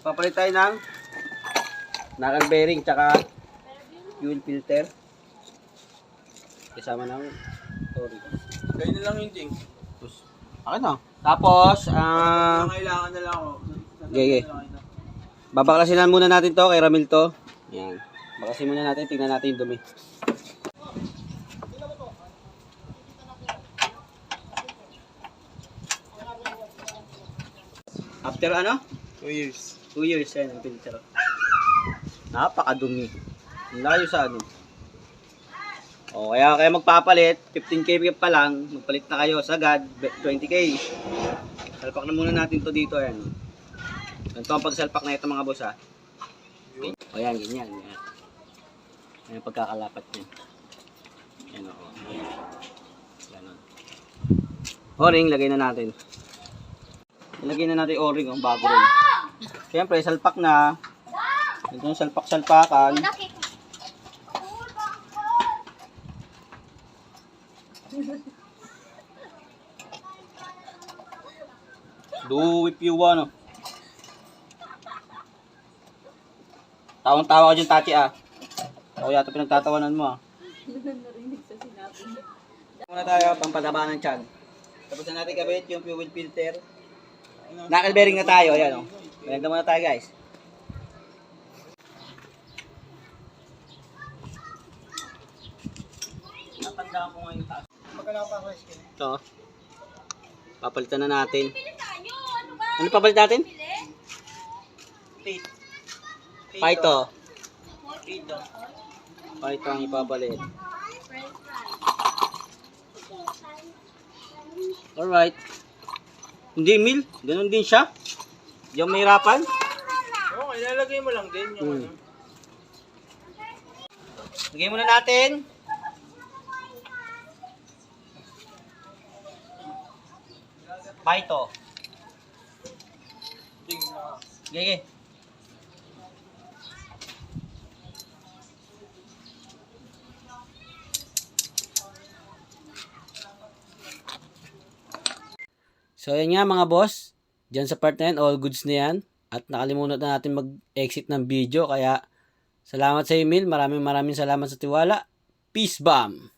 Papalit tayo ng knuckle bearing tsaka fuel filter. Kasama ng O-ring. Kayo na lang yung ting. Akin na. Tapos, Kailangan na lang ako. Okay. Babaklasin muna natin to kay Ramil to. Yan. Baklasin muna natin, tingnan natin yung dumi. After ano? 2 years. 2 years yan ang filter. Napakadumi. Layo sa ano. O, kaya magpapalit, 15K pa lang, magpalit na kayo sagad, 20K. Salpak na muna natin to dito, ayan. Ganito ang pagsalpak na ito mga boss, ha. O, yan, ganyan. Ayan pagkakalapat niya. Ayan, o. Ayan, o. O-ring, lagay na natin. Ilagay na natin O-ring, bago rin. Siyempre, salpak na. Ito yung salpak-salpakan. Do if you want. Tawang-tawa ko dyan, Tati, ah. Ako yata pinagtatawanan mo, ah. Narinig sa sinabi niya. Muna tayo, pampataba ng tiyan. Tapos na natin kabit yung fuel filter. Knuckle bearing na tayo, ayan, oh. Pinagda muna tayo, guys. Natandaan ko ngayon taas. Ito. Papalitan na natin. Ano papalit natin? Paito. Paito ang ipapalit. Alright. Hindi, Mil. Ganun din siya. Yung mahirapan. Oo, ilalagay mo lang din yung ano. Lagay muna natin. Paito. Gege. So yan nga mga boss. Diyan sa part na yan, all goods na yan. At nakalimutan na natin mag-exit ng video. Kaya salamat sa email. Maraming salamat sa tiwala. Peace bomb!